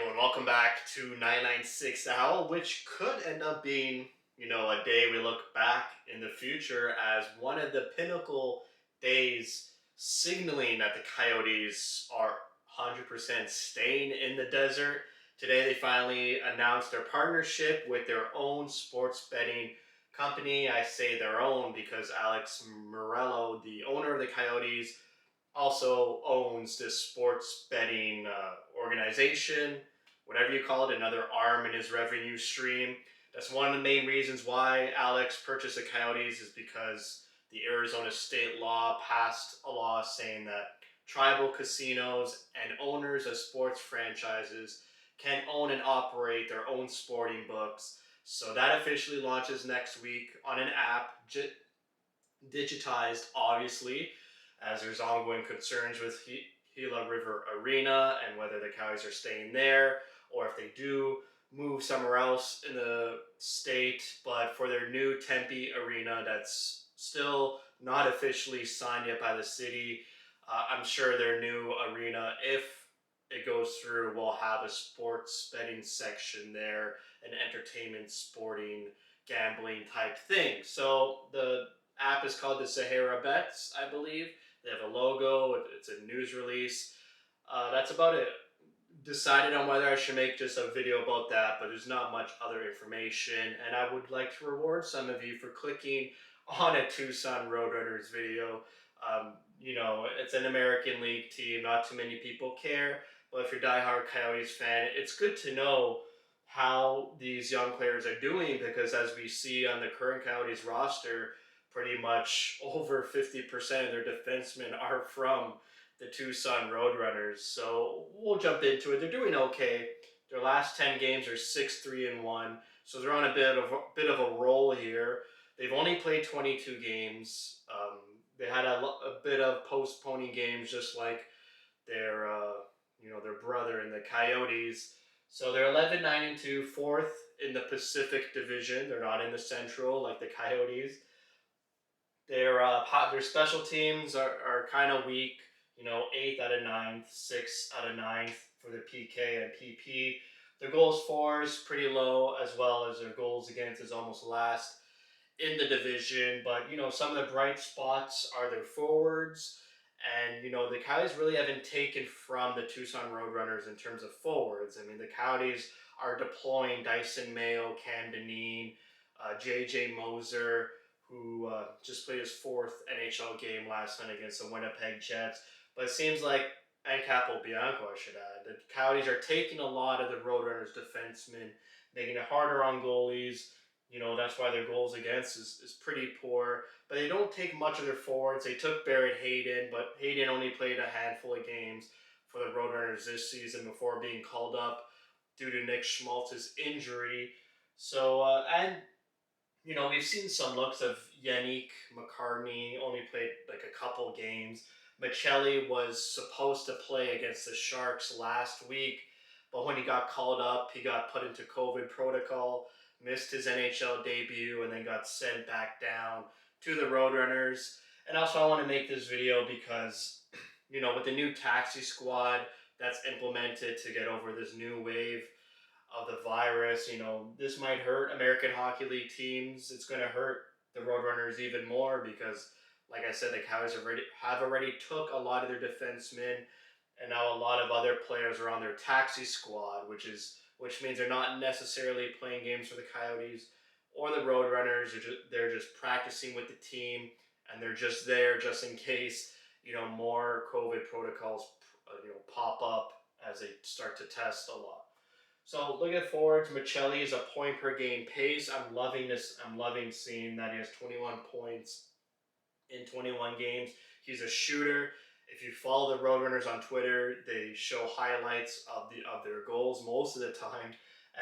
Yo, and welcome back to 996 Howl, which could end up being, a day we look back in the future as one of the pinnacle days, signaling that the Coyotes are 100% staying in the desert. Today, they finally announced their partnership with their own sports betting company. I say their own because Alex Morello, the owner of the Coyotes, also owns this sports betting organization, whatever you call it, another arm in his revenue stream. That's one of the main reasons why Alex purchased the Coyotes, is because the Arizona state law passed a law saying that tribal casinos and owners of sports franchises can own and operate their own sporting books. So that officially launches next week on an app, digitized, obviously, as there's ongoing concerns with Gila River Arena and whether the Coyotes are staying there or if they do move somewhere else in the state. But for their new Tempe Arena, that's still not officially signed yet by the city. I'm sure their new arena, if it goes through, will have a sports betting section there, an entertainment, sporting, gambling type thing. So the app is called the Sahara Bets, I believe. They have a logo. It's a news release. That's about it. Decided on whether I should make just a video about that, but there's not much other information. And I would like to reward some of you for clicking on a Tucson Roadrunners video. It's an American League team. Not too many people care. But if you're a diehard Coyotes fan, it's good to know how these young players are doing, because as we see on the current Coyotes roster, pretty much over 50% of their defensemen are from the Tucson Roadrunners. So we'll jump into it. They're doing okay. Their last 10 games are 6-3-1, so they're on a bit of a roll here. They've only played 22 games. They had a bit of postponing games, just like their their brother in the Coyotes. So they're 11-9-2, fourth in the Pacific Division. They're not in the Central like the Coyotes. Their special teams are kind of weak. Eighth out of ninth, sixth out of ninth for their PK and PP. Their goals for is pretty low, as well as their goals against is almost last in the division. But some of the bright spots are their forwards, and the Coyotes really haven't taken from the Tucson Roadrunners in terms of forwards. I mean, the Coyotes are deploying Dyson Mayo, Cam Dineen, JJ Moser, who just played his fourth NHL game last night against the Winnipeg Jets. But it seems like, and Capobianco, I should add, the Coyotes are taking a lot of the Roadrunners defensemen, making it harder on goalies. That's why their goals against is pretty poor. But they don't take much of their forwards. They took Barrett Hayden, but Hayden only played a handful of games for the Roadrunners this season before being called up due to Nick Schmaltz's injury. So, we've seen some looks of Yannick Mccartney, only played like a couple games. Michelli was supposed to play against the Sharks last week, but when he got called up, he got put into COVID protocol, missed his NHL debut, and then got sent back down to the Roadrunners. And also, I want to make this video because, with the new taxi squad that's implemented to get over this new wave of the virus, this might hurt American Hockey League teams. It's going to hurt the Roadrunners even more because, like I said, the Coyotes have already took a lot of their defensemen, and now a lot of other players are on their taxi squad, which means they're not necessarily playing games for the Coyotes or the Roadrunners. They're just practicing with the team, and they're just there just in case more COVID protocols pop up as they start to test a lot. So looking forward to Michelli is a point per game pace. I'm loving this. I'm loving seeing that he has 21 points in 21 games. He's a shooter. If you follow the Roadrunners on Twitter, they show highlights of their goals most of the time.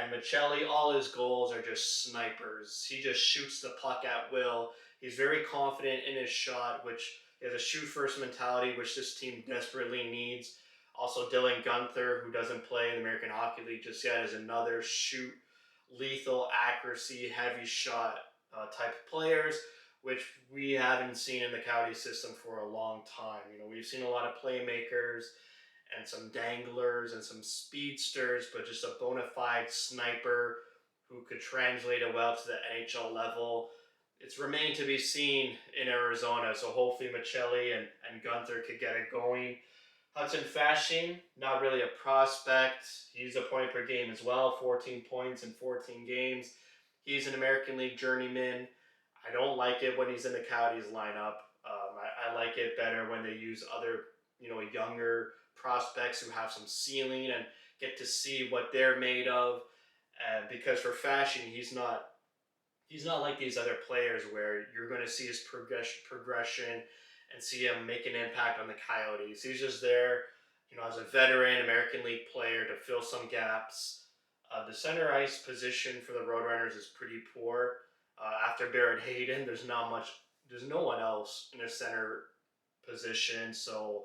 And Michelli, all his goals are just snipers. He just shoots the puck at will. He's very confident in his shot, which he has a shoot first mentality, which this team desperately needs. Also, Dylan Gunther, who doesn't play in the American Hockey League just yet, is another shoot, lethal accuracy, heavy shot type of players, which we haven't seen in the Coyote system for a long time. We've seen a lot of playmakers and some danglers and some speedsters, but just a bona fide sniper who could translate it well to the NHL level. It's remained to be seen in Arizona, so hopefully Michelli and Gunther could get it going. Hudson Fasching, not really a prospect. He's a point per game as well, 14 points in 14 games. He's an American League journeyman. I don't like it when he's in the Coyotes lineup. I like it better when they use other, younger prospects who have some ceiling and get to see what they're made of. Because for Fasching, he's not like these other players where you're going to see his progression and see him make an impact on the Coyotes. He's just there, as a veteran American League player to fill some gaps. The center ice position for the Roadrunners is pretty poor. After Barrett Hayden, there's not much. There's no one else in the center position. So,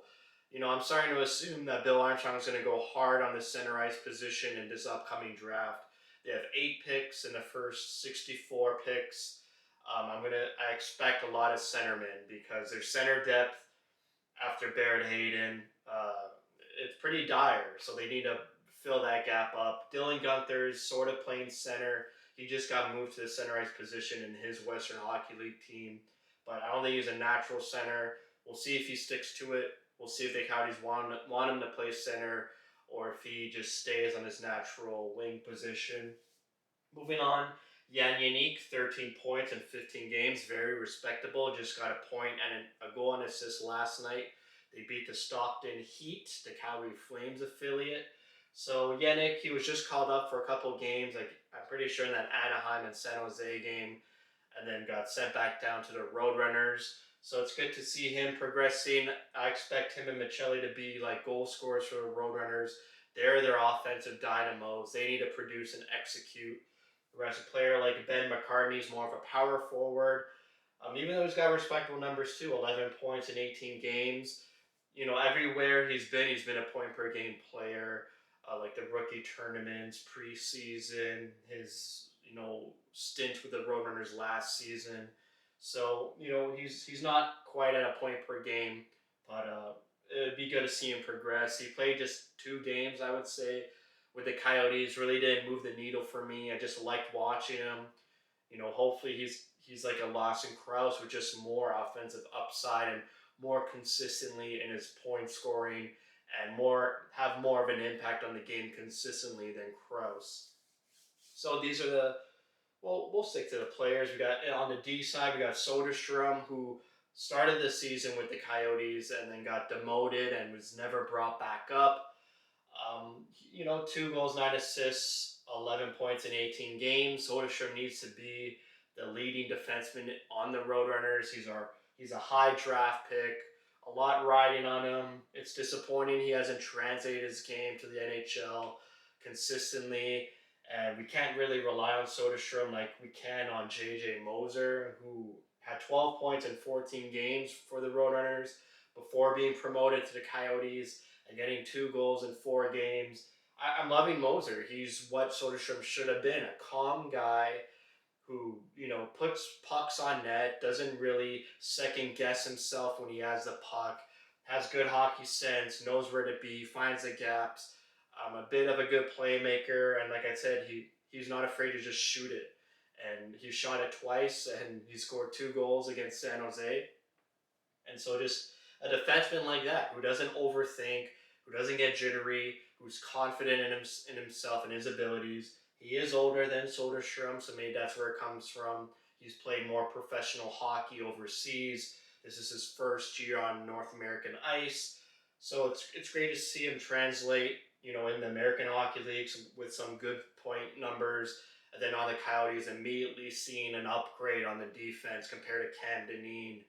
I'm starting to assume that Bill Armstrong is going to go hard on the center ice position in this upcoming draft. They have 8 picks in the first 64 picks. I expect a lot of centermen because their center depth after Barrett Hayden, it's pretty dire. So they need to fill that gap up. Dylan Gunther's sort of playing center. He just got moved to the center ice position in his Western Hockey League team, but I don't think he's a natural center. We'll see if he sticks to it. We'll see if the Coyotes want him to play center, or if he just stays on his natural wing position. Moving on, Jan Yannick, 13 points in 15 games, very respectable. Just got a point and a goal and assist last night. They beat the Stockton Heat, the Calgary Flames affiliate. So Yannick, he was just called up for a couple games. I'm pretty sure in that Anaheim and San Jose game, and then got sent back down to the Roadrunners. So it's good to see him progressing. I expect him and Michelli to be like goal scorers for the Roadrunners. They're their offensive dynamos. They need to produce and execute. Whereas a player like Ben McCartney is more of a power forward. Even though he's got respectable numbers too, 11 points in 18 games. Everywhere he's been a point per game player. Like the rookie tournaments, preseason, his stint with the Roadrunners last season. So he's not quite at a point per game, but it'd be good to see him progress. He played just 2 games, I would say, with the Coyotes. Really didn't move the needle for me. I just liked watching him. Hopefully he's like a Lawson Krause with just more offensive upside and more consistently in his point scoring and have more of an impact on the game consistently than Krause. So these are we'll stick to the players. We got on the D side, we got Soderstrom, who started the season with the Coyotes and then got demoted and was never brought back up. 2 goals, 9 assists, 11 points in 18 games. Soderstrom needs to be the leading defenseman on the Roadrunners. He's a high draft pick. A lot riding on him. It's disappointing he hasn't translated his game to the NHL consistently, and we can't really rely on Soderstrom like we can on J.J. Moser, who had 12 points in 14 games for the Roadrunners before being promoted to the Coyotes and getting 2 goals in 4 games. I'm loving Moser. He's what Soderstrom should have been, a calm guy who, puts pucks on net, doesn't really second guess himself when he has the puck, has good hockey sense, knows where to be, finds the gaps. A bit of a good playmaker, and like I said, he's not afraid to just shoot it. And he shot it twice, and he scored 2 goals against San Jose. And so just a defenseman like that, who doesn't overthink, who doesn't get jittery, who's confident in himself and his abilities. He is older than Soderstrom, so maybe that's where it comes from. He's played more professional hockey overseas. This is his first year on North American ice. So it's great to see him translate, in the American Hockey League with some good point numbers. And then on the Coyotes, immediately seeing an upgrade on the defense compared to Cam Dineen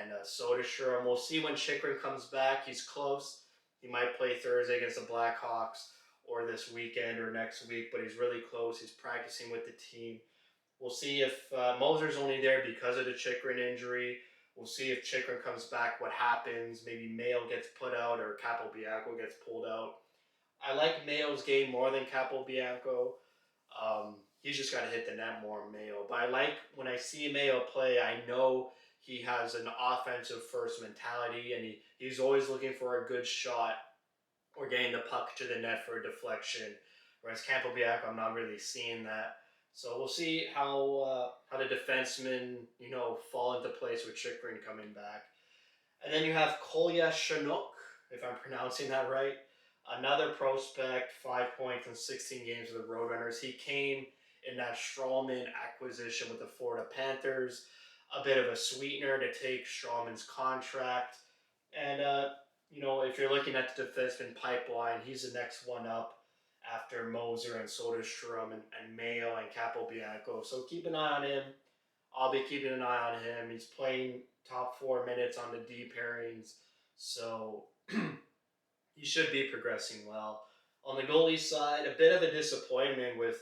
and Soderstrom. We'll see when Chychrun comes back. He's close. He might play Thursday against the Blackhawks or this weekend or next week, but he's really close. He's practicing with the team. We'll see if Moser's only there because of the Chychrun injury. We'll see if Chychrun comes back, what happens. Maybe Mayo gets put out or Capobianco gets pulled out. I like Mayo's game more than Capobianco. He's just got to hit the net more, Mayo. But I like when I see Mayo play, I know he has an offensive first mentality, and he's always looking for a good shot or getting the puck to the net for a deflection. Whereas Campbell-Bianco, I'm not really seeing that. So we'll see how the defensemen fall into place with Chikrin coming back. And then you have Kolya Chinook, if I'm pronouncing that right. Another prospect, 5 points in 16 games with the Roadrunners. He came in that Strawman acquisition with the Florida Panthers. A bit of a sweetener to take Strawman's contract. And, if you're looking at the defenseman pipeline, he's the next one up after Moser and Soderstrom and Mayo and Capobianco. So keep an eye on him. I'll be keeping an eye on him. He's playing top 4 minutes on the D pairings. So he should be progressing well. On the goalie side, a bit of a disappointment with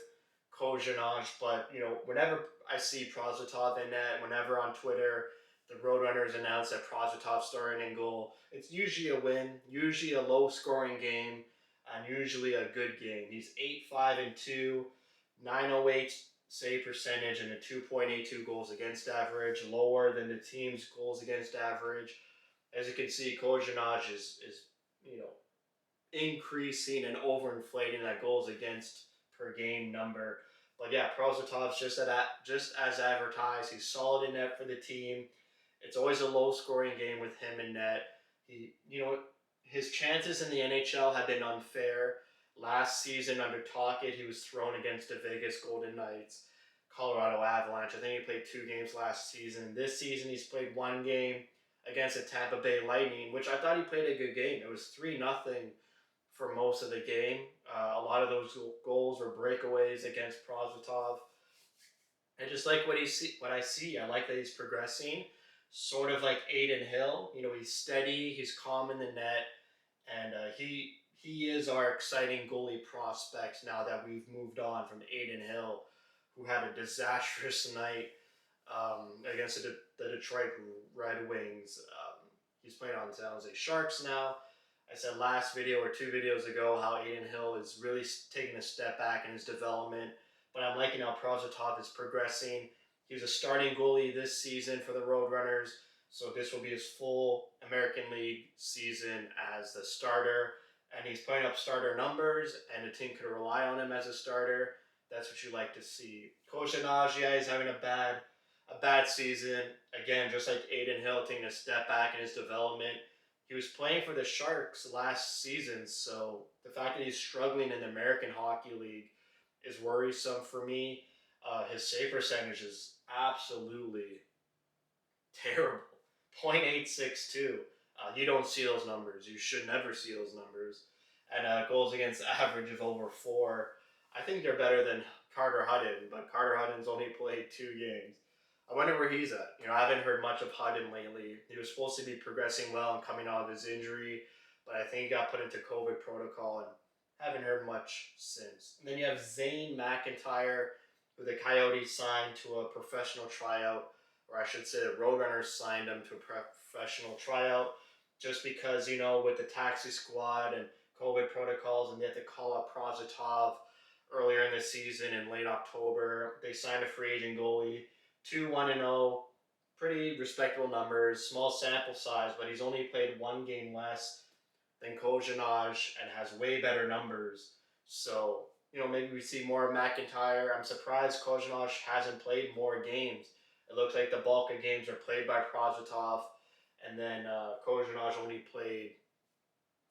Kojanaj, but whenever I see Prosvetov in net, whenever on Twitter the Roadrunners announce that Prosvetov's starting in goal, it's usually a win, usually a low-scoring game, and usually a good game. He's 8-5-2, 908 save percentage, and a 2.82 goals against average, lower than the team's goals against average. As you can see, Kojanaj is increasing and overinflating that goals against per game number. But yeah, Prosvetov's just as advertised. He's solid in net for the team. It's always a low scoring game with him in net. His chances in the NHL have been unfair. Last season under Tocchet, he was thrown against the Vegas Golden Knights, Colorado Avalanche. I think he played 2 games last season. This season, he's played 1 game against the Tampa Bay Lightning, which I thought he played a good game. It was 3-0 for most of the game. A lot of those goals were breakaways against Prosvetov. I just like what I see. I like that he's progressing, sort of like Adin Hill. He's steady, he's calm in the net, and he is our exciting goalie prospect now that we've moved on from Adin Hill, who had a disastrous night against the Detroit Red Wings. He's playing on the San Jose Sharks now. I said last video or 2 videos ago how Adin Hill is really taking a step back in his development, but I'm liking how Prosvetov is progressing. He was a starting goalie this season for the Roadrunners, so this will be his full American League season as the starter, and he's putting up starter numbers, and the team could rely on him as a starter. That's what you like to see. Kojanaj, yeah, he's having a bad season. Again, just like Adin Hill, taking a step back in his development. He was playing for the Sharks last season, so the fact that he's struggling in the American Hockey League is worrisome for me. His save percentage is absolutely terrible. 0.862. You don't see those numbers. You should never see those numbers. And goals against average of over 4. I think they're better than Carter Hutton, but Carter Hutton's only played 2 games. I wonder where he's at. I haven't heard much of Hutton lately. He was supposed to be progressing well and coming out of his injury, but I think he got put into COVID protocol and haven't heard much since. And then you have Zane Mcintyre, who the Coyotes signed to a professional tryout, or I should say the Roadrunners signed him to a professional tryout, just because, with the taxi squad and COVID protocols, and they had to call up Prosvetov earlier in the season in late October. They signed a free agent goalie. 2-1-0, pretty respectable numbers, small sample size, but he's only played 1 game less than Kojanaj and has way better numbers. So, maybe we see more of McIntyre. I'm surprised Kojanaj hasn't played more games. It looks like the bulk of games are played by Prosvetov, and then Kojanaj only played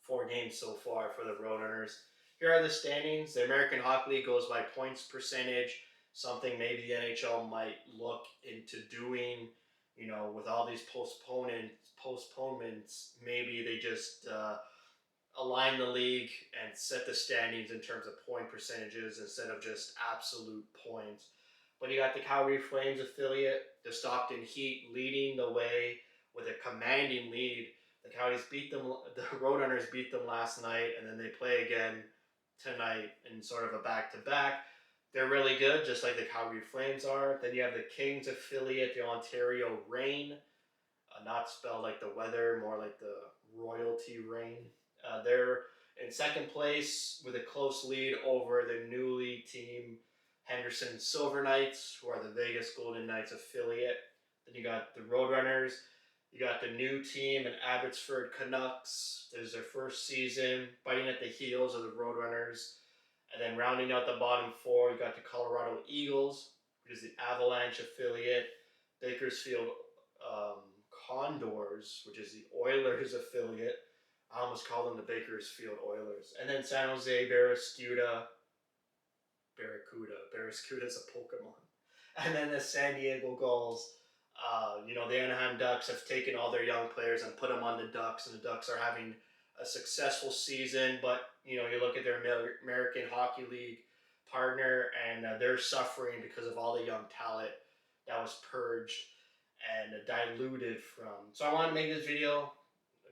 4 games so far for the Roadrunners. Here are the standings. The American Hockey League goes by points percentage, something maybe the NHL might look into doing, with all these postponements. Maybe they just align the league and set the standings in terms of point percentages instead of just absolute points. But you got the Calgary Flames affiliate, the Stockton Heat leading the way with a commanding lead. The Coyotes the Roadrunners beat them last night, and then they play again tonight in sort of a back-to-back. They're really good, just like the Calgary Flames are. Then you have the Kings affiliate, the Ontario Reign, not spelled like the weather, more like the royalty reign. They're in second place with a close lead over the newly team Henderson Silver Knights, who are the Vegas Golden Knights affiliate. Then you got the Roadrunners. You got the new team in Abbotsford Canucks. There's their first season, biting at the heels of the Roadrunners. And then rounding out the bottom four, you got the Colorado Eagles, which is the Avalanche affiliate. Bakersfield um, Condors, which is the Oilers affiliate. I almost called them the Bakersfield Oilers. And then San Jose Barracuda is a Pokemon. And then the San Diego Gulls. The Anaheim Ducks have taken all their young players and put them on the Ducks, and the Ducks are having a successful season. But you look at their American Hockey League partner, and they're suffering because of all the young talent that was purged and diluted from. So I want to make this video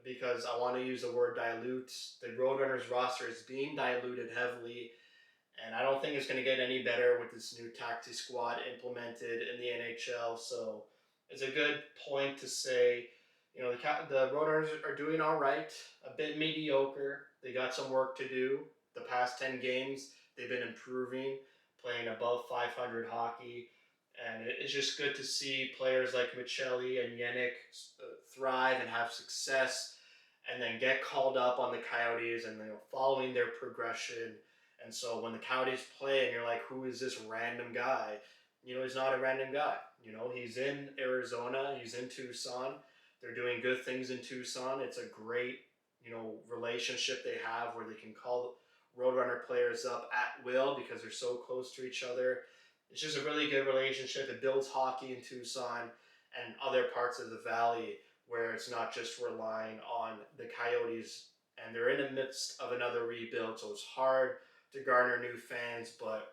because I want to use the word dilute. The Roadrunners roster is being diluted heavily, and I don't think it's going to get any better with this new taxi squad implemented in the NHL. So it's a good point to say, the Roadrunners are doing all right, a bit mediocre. They got some work to do. The past 10 games, they've been improving, playing above 500 hockey. And it's just good to see players like Michelli and Yannick thrive and have success, and then get called up on the Coyotes and following their progression. And so when the Coyotes play and you're like, who is this random guy? He's not a random guy. He's in Arizona. He's in Tucson. They're doing good things in Tucson. It's a great, relationship they have where they can call Roadrunner players up at will because they're so close to each other. It's just a really good relationship. It builds hockey in Tucson and other parts of the valley where it's not just relying on the Coyotes. And they're in the midst of another rebuild, so it's hard to garner new fans. But,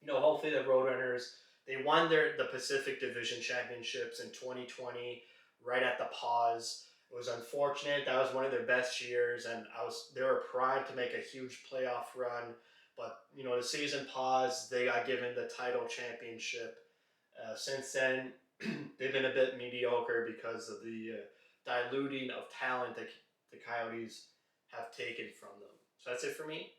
hopefully the Roadrunners, they won the Pacific Division Championships in 2020, right at the pause. It was unfortunate. That was one of their best years, and they were primed to make a huge playoff run. But, the season paused. They got given the title championship. Since then, they've been a bit mediocre because of the diluting of talent that the Coyotes have taken from them. So that's it for me.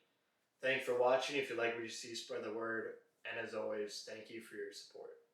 Thanks for watching. If you like what you see, spread the word. And as always, thank you for your support.